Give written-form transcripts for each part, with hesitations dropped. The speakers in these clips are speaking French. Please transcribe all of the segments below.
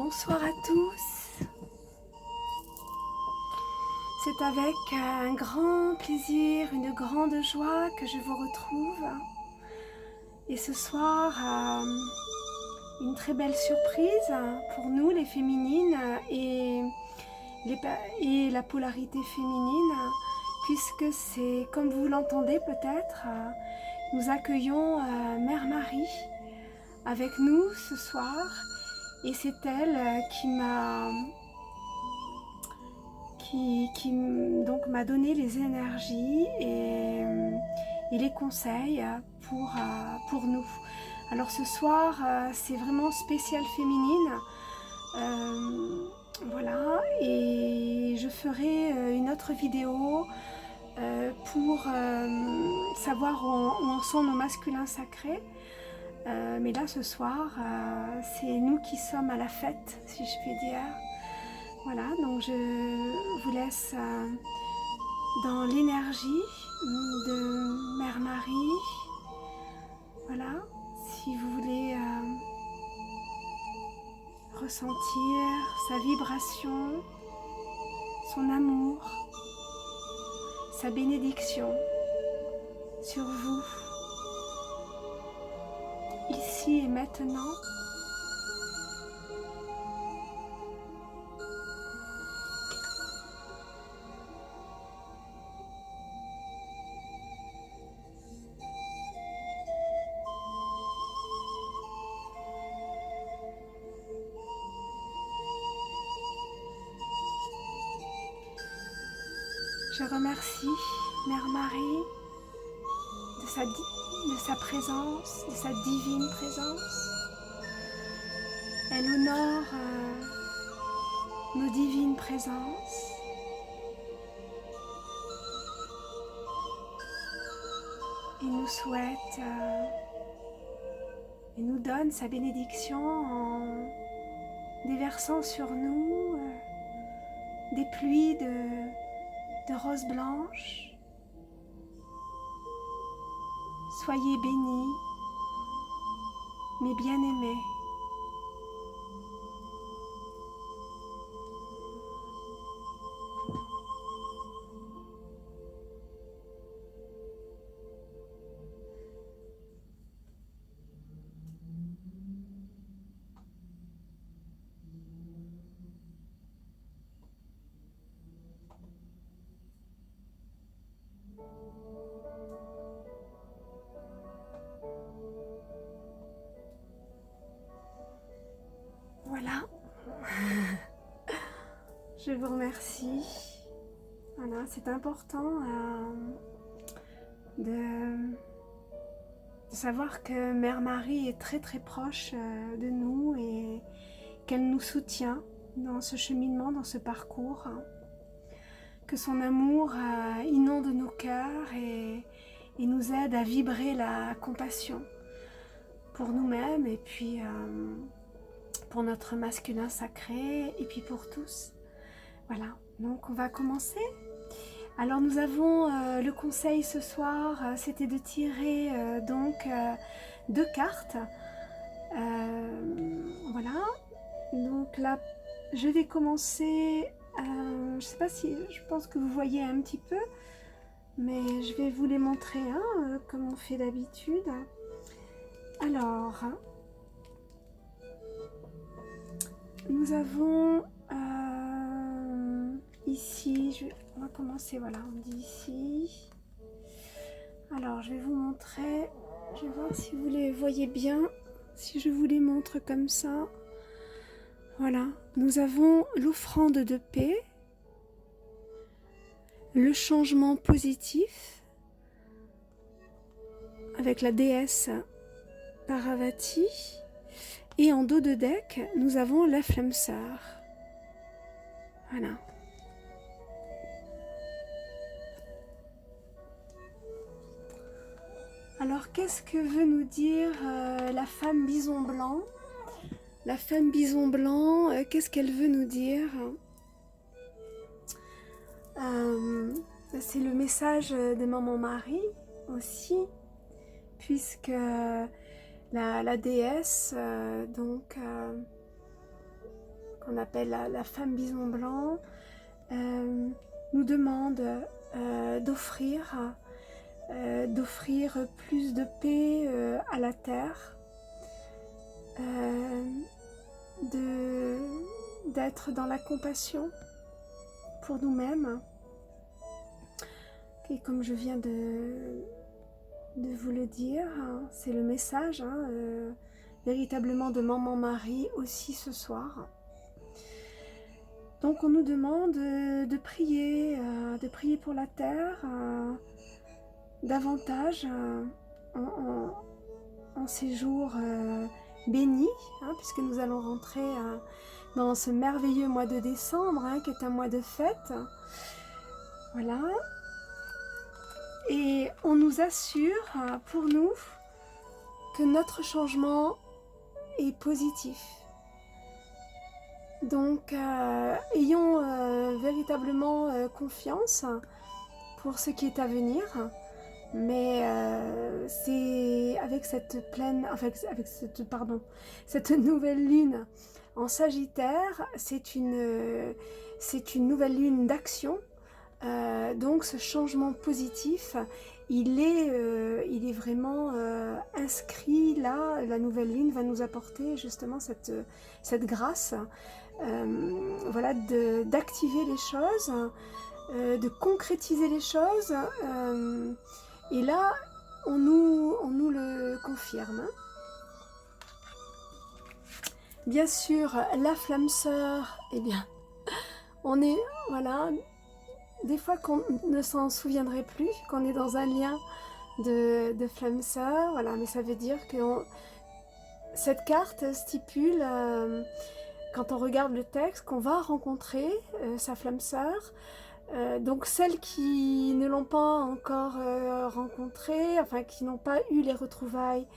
Bonsoir à tous. C'est avec un grand plaisir, une grande joie que je vous retrouve. Et ce soir, une très belle surprise pour nous les féminines et la polarité féminine, puisque c'est, comme vous l'entendez peut-être, nous accueillons Mère Marie avec nous ce soir. Et c'est elle qui donc m'a donné les énergies et les conseils pour nous. Alors ce soir, c'est vraiment spécial féminine. Voilà, et je ferai une autre vidéo pour savoir où en sont nos masculins sacrés. Mais là ce soir, c'est nous qui sommes à la fête, si je puis dire. Voilà, donc je vous laisse dans l'énergie de Mère Marie. Voilà, si vous voulez ressentir sa vibration, son amour, sa bénédiction sur vous, ici et maintenant. Je remercie Mère Marie de sa présence, de sa divine présence. Elle honore nos divines présences. Et nous souhaite et nous donne sa bénédiction en déversant sur nous des pluies de roses blanches. Soyez bénis, mes bien-aimés. Voilà. Je vous remercie. Voilà, c'est important de savoir que Mère Marie est très très proche de nous et qu'elle nous soutient dans ce cheminement, dans ce parcours. Que son amour inonde nos cœurs et nous aide à vibrer la compassion pour nous-mêmes et puis pour notre masculin sacré et puis pour tous. Voilà, donc on va commencer. Alors nous avons le conseil ce soir, c'était de tirer deux cartes. Voilà, donc là je vais commencer, je ne sais pas si, je pense que vous voyez un petit peu, mais je vais vous les montrer comme on fait d'habitude. Alors, nous avons ici, on va commencer, voilà, on dit ici. Alors, je vais vous montrer, je vais voir si vous les voyez bien, si je vous les montre comme ça. Voilà, nous avons l'offrande de paix, le changement positif, avec la déesse Parvati, et en dos de deck, nous avons la flamme sœur. Voilà. Alors, qu'est-ce que veut nous dire la femme bison blanc? La femme bison blanc, qu'est-ce qu'elle veut nous dire? C'est le message de Maman Marie aussi, puisque la déesse qu'on appelle la femme bison blanc, nous demande d'offrir plus de paix à la terre, d'être dans la compassion pour nous-mêmes. Et comme je viens de vous le dire, hein, c'est le message véritablement de Maman Marie aussi ce soir. Donc on nous demande de prier pour la terre davantage en ces jours bénis, hein, puisque nous allons rentrer dans ce merveilleux mois de décembre, hein, qui est un mois de fête. Voilà. Et on nous assure pour nous que notre changement est positif. Donc ayons véritablement confiance pour ce qui est à venir, mais c'est avec cette nouvelle lune en Sagittaire, c'est une nouvelle lune d'action. Donc ce changement positif, il est vraiment inscrit là. La nouvelle lune va nous apporter justement cette grâce, voilà, d'activer les choses, de concrétiser les choses, et là on nous le confirme. Bien sûr, la flamme sœur, eh bien, on est, voilà, des fois qu'on ne s'en souviendrait plus, qu'on est dans un lien de flamme sœur, voilà, mais ça veut dire que cette carte stipule, quand on regarde le texte, qu'on va rencontrer sa flamme sœur. Donc celles qui ne l'ont pas encore rencontrée, enfin qui n'ont pas eu les retrouvailles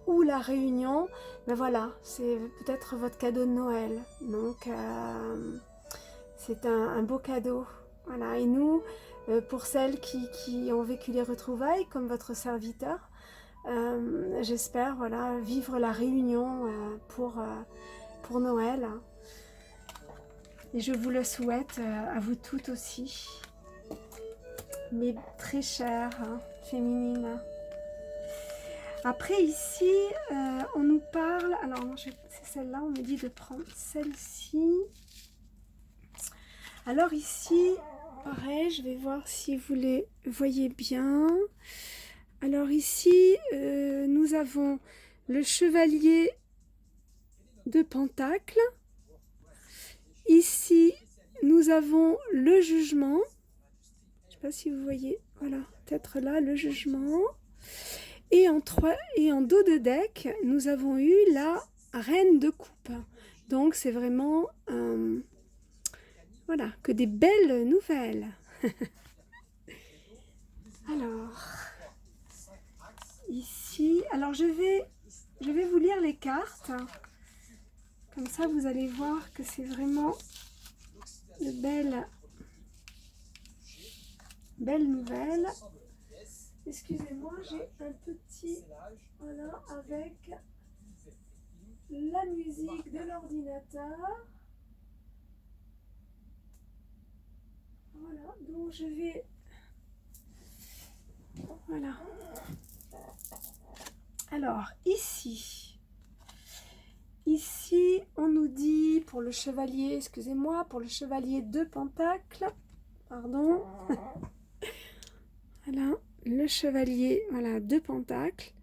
ou la réunion, ben voilà, c'est peut-être votre cadeau de Noël. Donc c'est un beau cadeau. Voilà, et nous, pour celles qui ont vécu les retrouvailles, comme votre serviteur, j'espère, voilà, vivre la réunion pour Noël. Et je vous le souhaite à vous toutes aussi, mes très chères féminines. Après ici, on nous parle, alors c'est celle-là, on me dit de prendre celle-ci. Alors ici, pareil, je vais voir si vous les voyez bien. Alors ici, nous avons le chevalier de Pentacles. Ici, nous avons le jugement. Je ne sais pas si vous voyez, voilà, peut-être là, le jugement. Et en dos de deck, nous avons eu la reine de coupe. Donc, c'est vraiment, voilà, que des belles nouvelles. Alors, ici, alors je vais vous lire les cartes. Comme ça, vous allez voir que c'est vraiment de belles nouvelles. Excusez-moi, j'ai un petit, voilà, avec la musique de l'ordinateur. Voilà, donc je vais, voilà. Alors, ici, on nous dit pour le chevalier, excusez-moi, pour le chevalier de Pentacles, pardon, voilà, le chevalier, voilà, de Pentacles,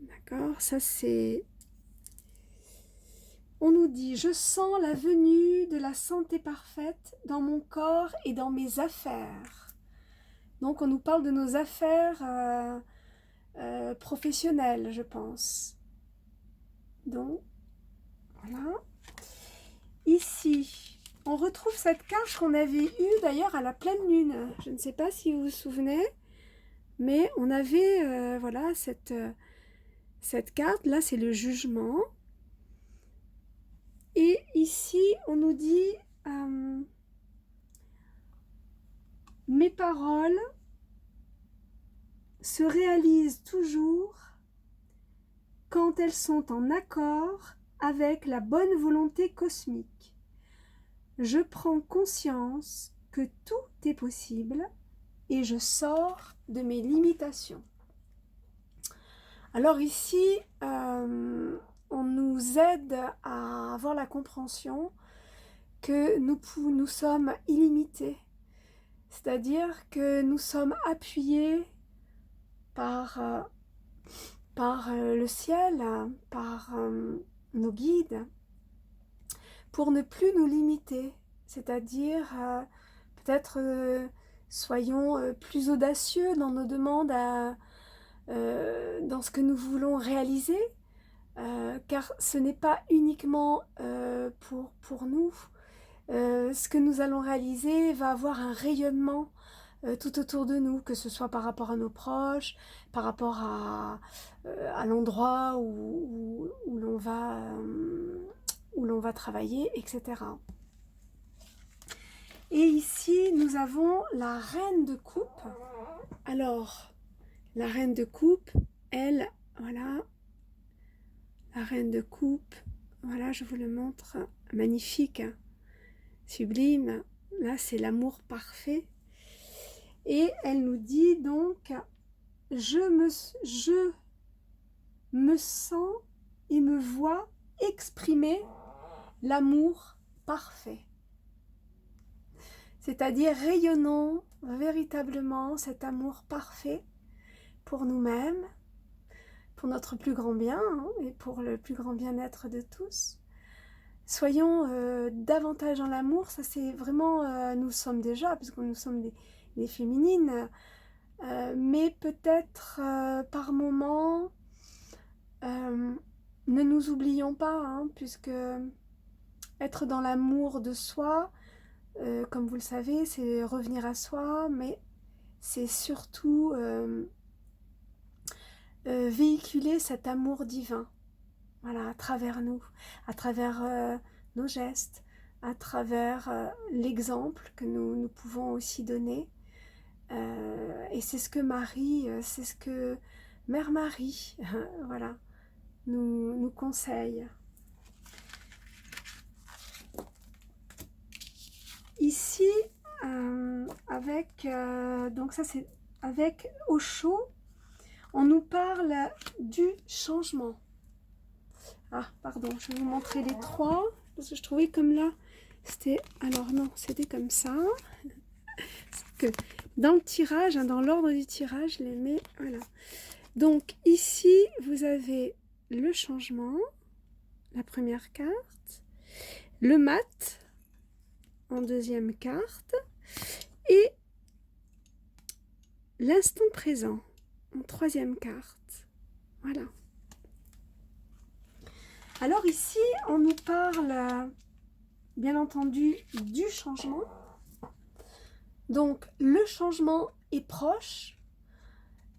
d'accord, ça c'est, on nous dit, je sens la venue de la santé parfaite dans mon corps et dans mes affaires. Donc on nous parle de nos affaires professionnelles, je pense. Donc, voilà. Ici, on retrouve cette carte qu'on avait eue d'ailleurs à la pleine lune. Je ne sais pas si vous vous souvenez, mais on avait voilà, cette carte. Là, c'est le jugement. Et ici, on nous dit mes paroles se réalisent toujours quand elles sont en accord avec la bonne volonté cosmique. Je prends conscience que tout est possible et je sors de mes limitations. Alors ici, on nous aide à avoir la compréhension que nous sommes illimités. C'est-à-dire que nous sommes appuyés par le ciel, par nos guides, pour ne plus nous limiter. C'est-à-dire, peut-être soyons plus audacieux dans nos demandes, dans ce que nous voulons réaliser, car ce n'est pas uniquement pour nous. Ce que nous allons réaliser va avoir un rayonnement tout autour de nous, que ce soit par rapport à nos proches, par rapport à l'endroit où l'on va travailler, etc. Et ici, nous avons la reine de coupe. Alors, la reine de coupe, elle, voilà, la reine de coupe, voilà, je vous le montre, magnifique, sublime. Là, c'est l'amour parfait. Et elle nous dit donc, je me sens et me vois exprimer l'amour parfait. C'est-à-dire rayonnons véritablement cet amour parfait pour nous-mêmes, pour notre plus grand bien et pour le plus grand bien-être de tous. Soyons davantage dans l'amour, ça c'est vraiment, nous sommes déjà, puisque nous sommes des féminines, mais peut-être par moments, ne nous oublions pas, puisque être dans l'amour de soi, comme vous le savez, c'est revenir à soi, mais c'est surtout véhiculer cet amour divin, voilà, à travers nous, à travers nos gestes, à travers l'exemple que nous pouvons aussi donner. Et c'est ce que Marie, c'est ce que Mère Marie, voilà, nous conseille. Ici, donc ça c'est avec Osho, on nous parle du changement. Ah, pardon, je vais vous montrer les trois, parce que je trouvais comme là, c'était, alors non, c'était comme ça. Que dans le tirage, dans l'ordre du tirage, je les mets, voilà. Donc ici, vous avez le changement, la première carte, le mat en deuxième carte, et l'instant présent en troisième carte. Voilà. Alors ici, on nous parle, bien entendu, du changement. Donc, le changement est proche.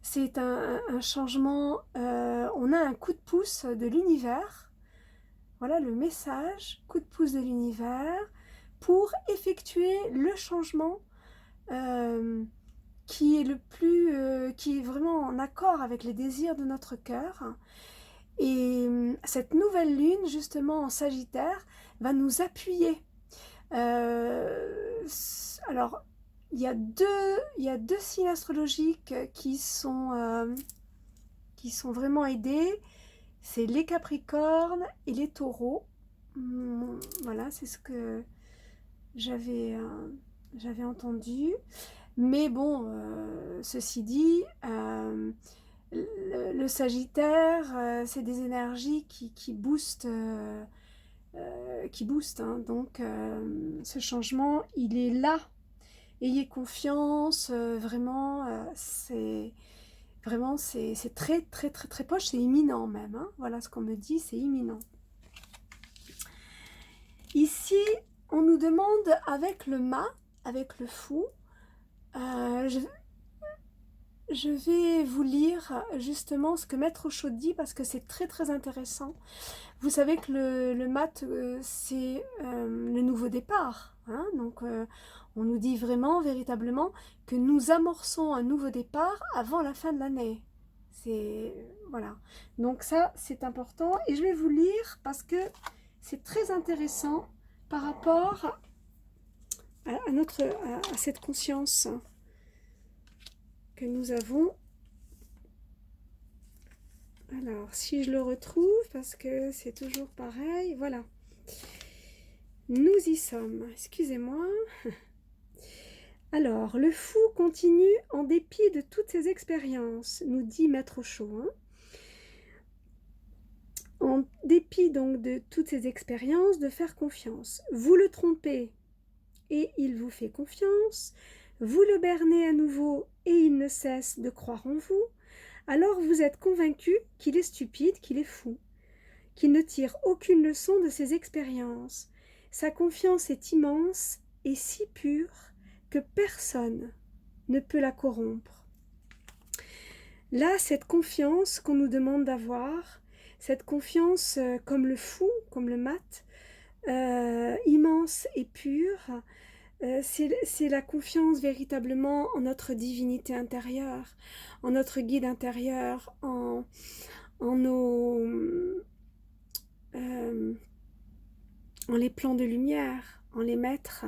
C'est un changement, on a un coup de pouce de l'univers. Voilà le message, coup de pouce de l'univers, pour effectuer le changement qui est vraiment en accord avec les désirs de notre cœur. Et cette nouvelle lune, justement en Sagittaire, va nous appuyer. Alors, il y a deux signes astrologiques qui sont vraiment aidés. C'est les Capricornes et les Taureaux. Voilà, c'est ce que j'avais entendu. Mais bon, ceci dit, le Sagittaire, c'est des énergies qui boostent, donc ce changement, il est là. Ayez confiance, c'est très très très très proche, c'est imminent même. Voilà ce qu'on me dit, c'est imminent. Ici, on nous demande avec le mât, avec le fou, je vais vous lire justement ce que Maître Osho dit parce que c'est très très intéressant. Vous savez que le mat, c'est le nouveau départ. Donc on nous dit vraiment, véritablement, que nous amorçons un nouveau départ avant la fin de l'année. Voilà. Donc ça, c'est important. Et je vais vous lire parce que c'est très intéressant par rapport à cette conscience que nous avons. Alors, si je le retrouve, parce que c'est toujours pareil, voilà. Nous y sommes. Excusez-moi. Alors, le fou continue en dépit de toutes ses expériences, nous dit Maître Osho. En dépit donc de toutes ses expériences, de faire confiance. Vous le trompez et il vous fait confiance. Vous le bernez à nouveau et il ne cesse de croire en vous. Alors vous êtes convaincu qu'il est stupide, qu'il est fou, qu'il ne tire aucune leçon de ses expériences. Sa confiance est immense et si pure que personne ne peut la corrompre. Là, cette confiance qu'on nous demande d'avoir, cette confiance comme le fou, comme le mat, immense et pure, c'est la confiance véritablement en notre divinité intérieure, en notre guide intérieur, en les plans de lumière, en les maîtres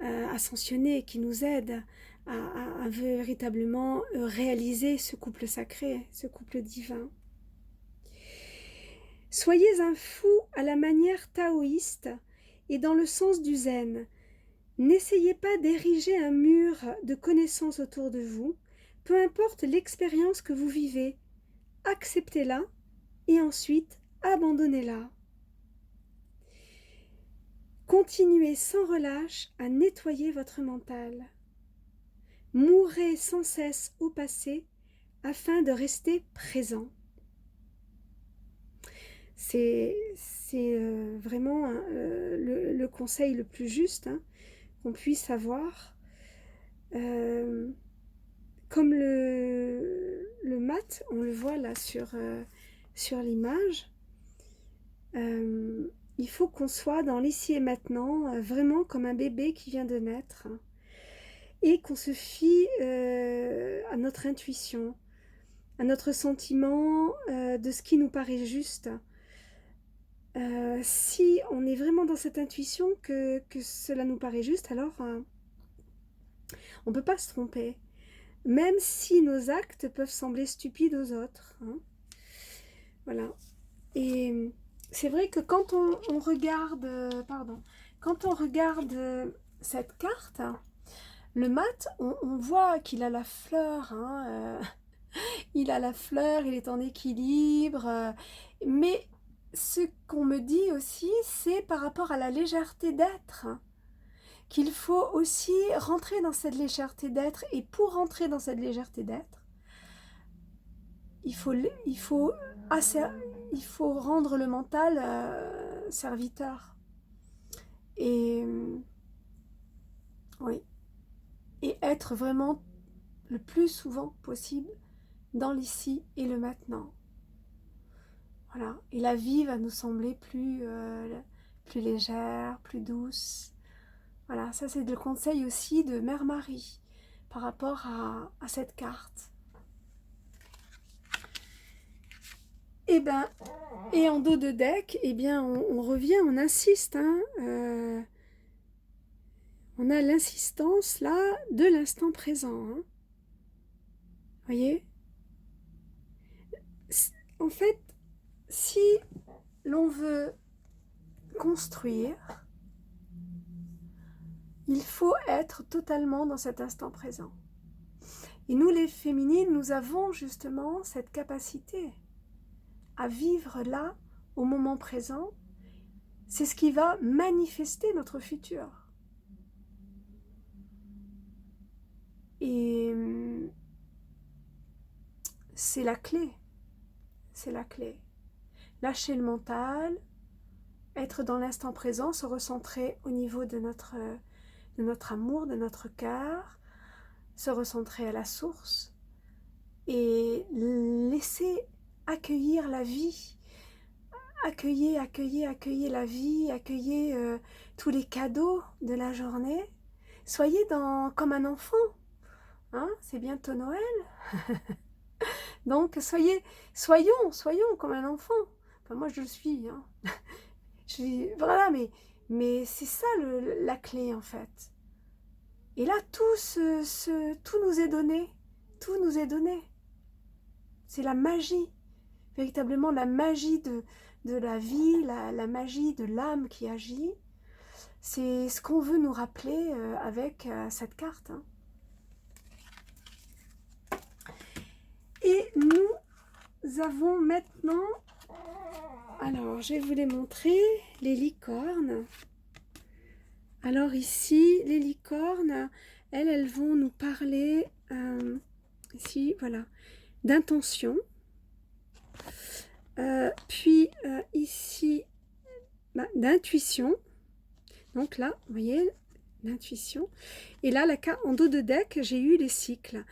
ascensionnés qui nous aident à véritablement réaliser ce couple sacré, ce couple divin. Soyez un fou à la manière taoïste et dans le sens du zen. N'essayez pas d'ériger un mur de connaissances autour de vous, peu importe l'expérience que vous vivez, acceptez-la et ensuite abandonnez-la. Continuez sans relâche à nettoyer votre mental. Mourrez sans cesse au passé afin de rester présent. C'est vraiment le conseil le plus juste qu'on puisse avoir. Comme le mat, on le voit là sur l'image, il faut qu'on soit dans l'ici et maintenant, vraiment comme un bébé qui vient de naître, et qu'on se fie à notre intuition, à notre sentiment de ce qui nous paraît juste. Si on est vraiment dans cette intuition que cela nous paraît juste, alors on ne peut pas se tromper. Même si nos actes peuvent sembler stupides aux autres. Voilà. Et c'est vrai que quand on regarde, quand on regarde cette carte, le mat, on voit qu'il a la fleur, il a la fleur, il est en équilibre, mais ce qu'on me dit aussi, c'est par rapport à la légèreté d'être, qu'il faut aussi rentrer dans cette légèreté d'être, et pour rentrer dans cette légèreté d'être, il faut rendre le mental serviteur. Et oui, et être vraiment le plus souvent possible dans l'ici et le maintenant. Voilà. Et la vie va nous sembler plus légère, plus douce. Voilà, ça c'est le conseil aussi de Mère Marie par rapport à cette carte. Et en dos de deck, on revient, on insiste. On a l'insistance là de l'instant présent. Voyez ? En fait, si l'on veut construire, il faut être totalement dans cet instant présent. Et nous, les féminines, nous avons justement cette capacité à vivre là, au moment présent. C'est ce qui va manifester notre futur. Et c'est la clé. C'est la clé. Lâcher le mental, être dans l'instant présent, se recentrer au niveau de notre amour, de notre cœur, se recentrer à la source et laisser accueillir la vie. Accueillez la vie, accueillez tous les cadeaux de la journée. Soyez comme un enfant. C'est bientôt Noël. Donc, soyons comme un enfant. Enfin, moi, je le suis. Hein. Voilà, mais c'est ça la clé, en fait. Et là, tout nous est donné. Tout nous est donné. C'est la magie. Véritablement, la magie de la vie, la magie de l'âme qui agit. C'est ce qu'on veut nous rappeler avec cette carte. Hein. Et nous avons maintenant... Alors, je vais vous les montrer, les licornes. Alors ici, les licornes, elles vont nous parler, ici, voilà, d'intention. Puis ici, d'intuition. Donc là, vous voyez, l'intuition. Et là, en dos de deck, j'ai eu les cycles.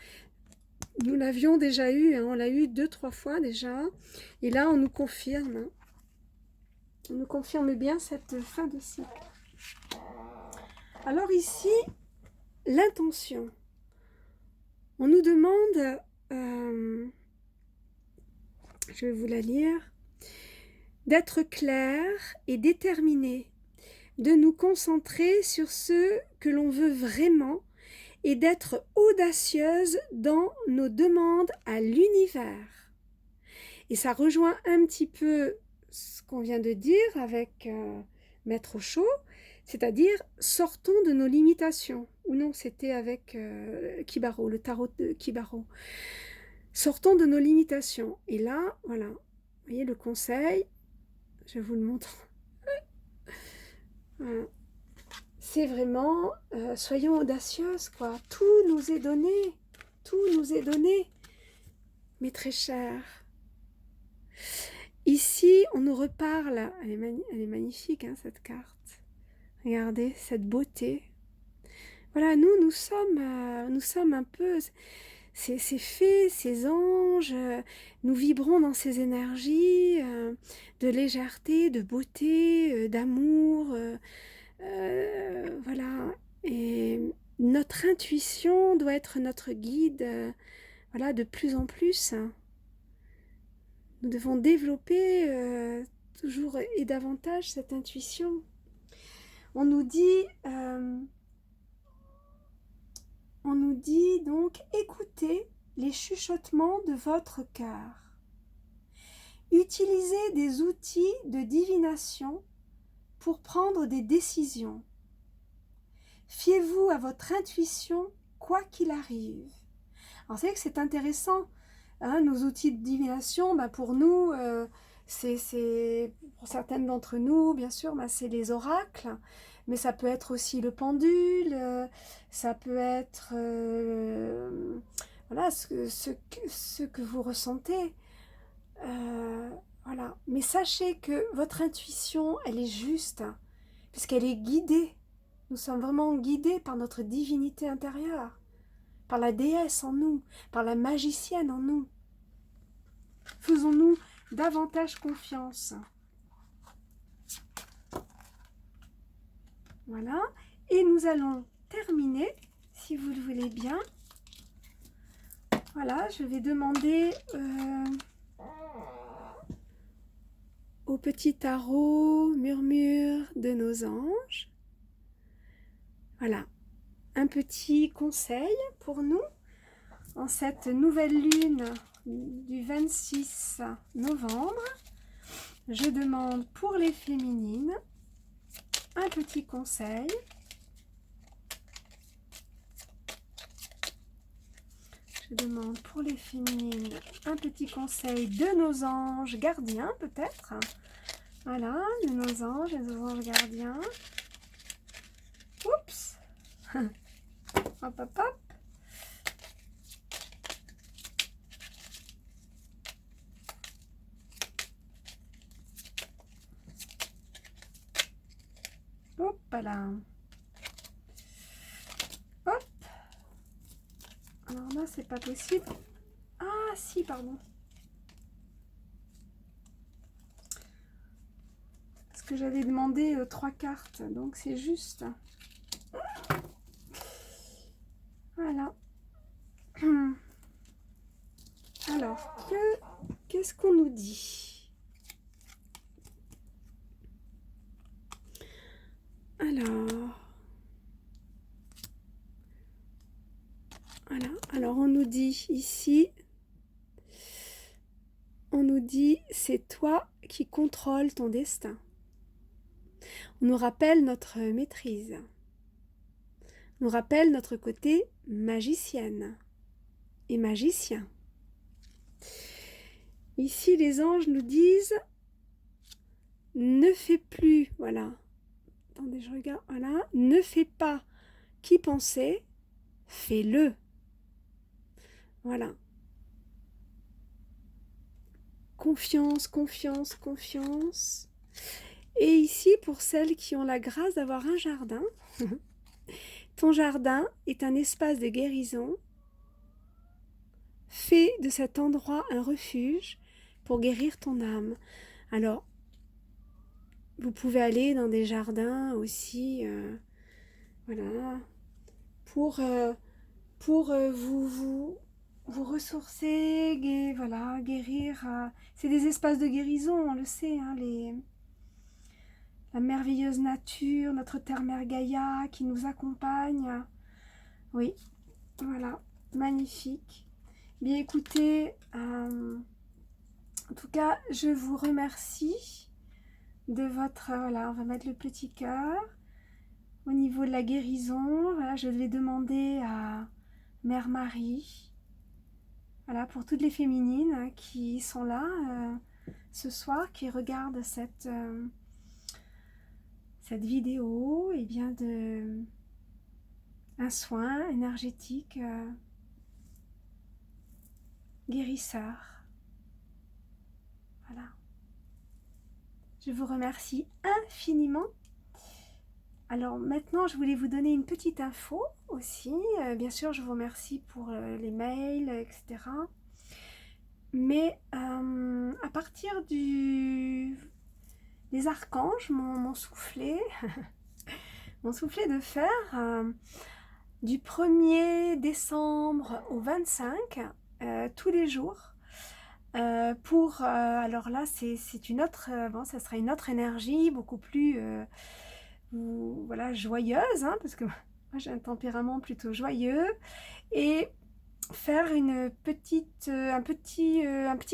Nous l'avions déjà eu, hein, on l'a eu 2-3 fois déjà. Et là, on nous confirme. Hein, on nous confirme bien cette fin de cycle. Alors ici, l'intention. On nous demande, je vais vous la lire, d'être clair et déterminé, de nous concentrer sur ce que l'on veut vraiment et d'être audacieuse dans nos demandes à l'univers. Et ça rejoint un petit peu ce qu'on vient de dire avec Maître Osho, c'est-à-dire sortons de nos limitations. Ou non, c'était avec Kibaro, le tarot de Kibaro. Sortons de nos limitations. Et là, voilà, vous voyez le conseil, je vous le montre. Voilà. C'est vraiment, soyons audacieuses, quoi. Tout nous est donné. Tout nous est donné. Mes très chers. Ici, on nous reparle. Elle est magnifique, hein, cette carte. Regardez, cette beauté. Voilà, nous sommes un peu ces fées, ces anges. Nous vibrons dans ces énergies de légèreté, de beauté, d'amour. Voilà, et notre intuition doit être notre guide, voilà, de plus en plus. Nous devons développer toujours et davantage cette intuition. On nous dit donc, écoutez les chuchotements de votre cœur. Utilisez des outils de divination pour prendre des décisions. Fiez-vous à votre intuition, quoi qu'il arrive. Alors, c'est vrai que c'est intéressant, hein, nos outils de divination, pour nous, c'est pour certaines d'entre nous, bien sûr, c'est les oracles, mais ça peut être aussi le pendule, ça peut être voilà, ce que vous ressentez. Voilà. Mais sachez que votre intuition, elle est juste, puisqu'elle est guidée. Nous sommes vraiment guidés par notre divinité intérieure, par la déesse en nous, par la magicienne en nous. Faisons-nous davantage confiance. Voilà. Et nous allons terminer, si vous le voulez bien. Voilà, je vais demander au petit tarot murmure de nos anges. Voilà, un petit conseil pour nous en cette nouvelle lune du 26 novembre. Je demande pour les féminines un petit conseil. Je demande pour les féminines un petit conseil de nos anges gardiens peut-être. Voilà, de nos anges et nos anges gardiens. Oups. Hop, hop, hop. Hop là. Hop. Alors là, c'est pas possible. Ah, si, pardon. Parce que j'avais demandé 3 cartes, donc c'est juste. Voilà. Alors, qu'est-ce qu'on nous dit? Alors on nous dit ici, on nous dit c'est toi qui contrôles ton destin. On nous rappelle notre maîtrise. On nous rappelle notre côté magicienne et magicien. Ici, les anges nous disent ne fais plus, voilà. Attendez, je regarde, voilà. Ne fais pas qu'y penser, fais-le. Voilà. Confiance, confiance, confiance. Et ici, pour celles qui ont la grâce d'avoir un jardin, ton jardin est un espace de guérison. Fais de cet endroit un refuge pour guérir ton âme. Alors, vous pouvez aller dans des jardins aussi, voilà, pour vous ressourcer, voilà, guérir. C'est des espaces de guérison, on le sait, hein, la merveilleuse nature, notre terre-mère Gaïa qui nous accompagne. Oui, voilà, magnifique. Bien écoutez, en tout cas, je vous remercie de votre... Voilà, on va mettre le petit cœur. Au niveau de la guérison, voilà, je vais demander à Mère Marie, voilà, pour toutes les féminines qui sont là ce soir, qui regardent cette vidéo, et bien un soin énergétique guérisseur. Voilà. Je vous remercie infiniment. Alors maintenant, je voulais vous donner une petite info aussi. Bien sûr, je vous remercie pour les mails, etc. Mais à partir des archanges m'ont soufflé, m'ont soufflé de faire du 1er décembre au 25, tous les jours. Alors là, c'est une autre, bon, ça sera une autre énergie, beaucoup plus voilà, joyeuse, hein, parce que moi j'ai un tempérament plutôt joyeux, et faire un petit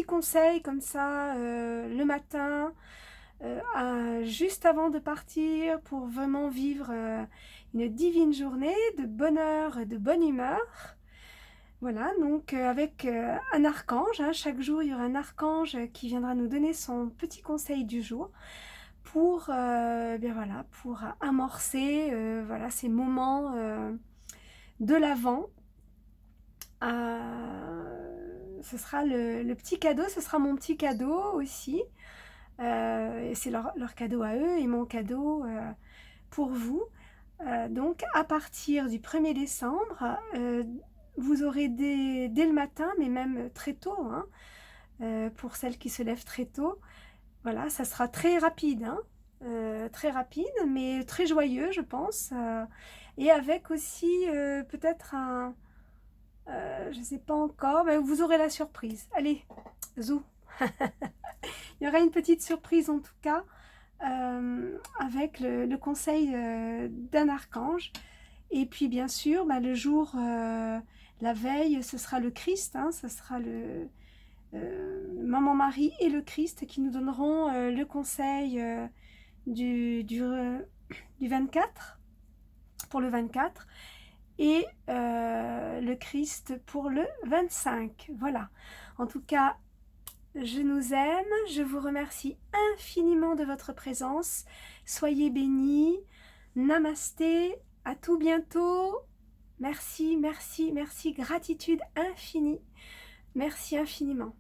conseil comme ça le matin, juste avant de partir, pour vraiment vivre une divine journée de bonheur, de bonne humeur. Voilà, donc avec un archange, hein, chaque jour il y aura un archange qui viendra nous donner son petit conseil du jour pour, bien voilà, pour amorcer voilà, ces moments de l'Avent. Ce sera le petit cadeau, ce sera mon petit cadeau aussi. C'est leur cadeau à eux et mon cadeau pour vous. Donc à partir du 1er décembre, vous aurez dès le matin, mais même très tôt, hein, pour celles qui se lèvent très tôt, voilà, ça sera très rapide, hein, très rapide, mais très joyeux, je pense, et avec aussi peut-être je ne sais pas encore, mais vous aurez la surprise. Allez, zou. Il y aura une petite surprise en tout cas, avec le conseil d'un archange. Et puis bien sûr, bah, le jour, la veille, ce sera le Christ, hein, ce sera Maman Marie et le Christ qui nous donneront le conseil du 24, pour le 24, et le Christ pour le 25. Voilà. En tout cas, je nous aime, je vous remercie infiniment de votre présence. Soyez bénis. Namasté, à tout bientôt. Merci, merci, merci. Gratitude infinie. Merci infiniment.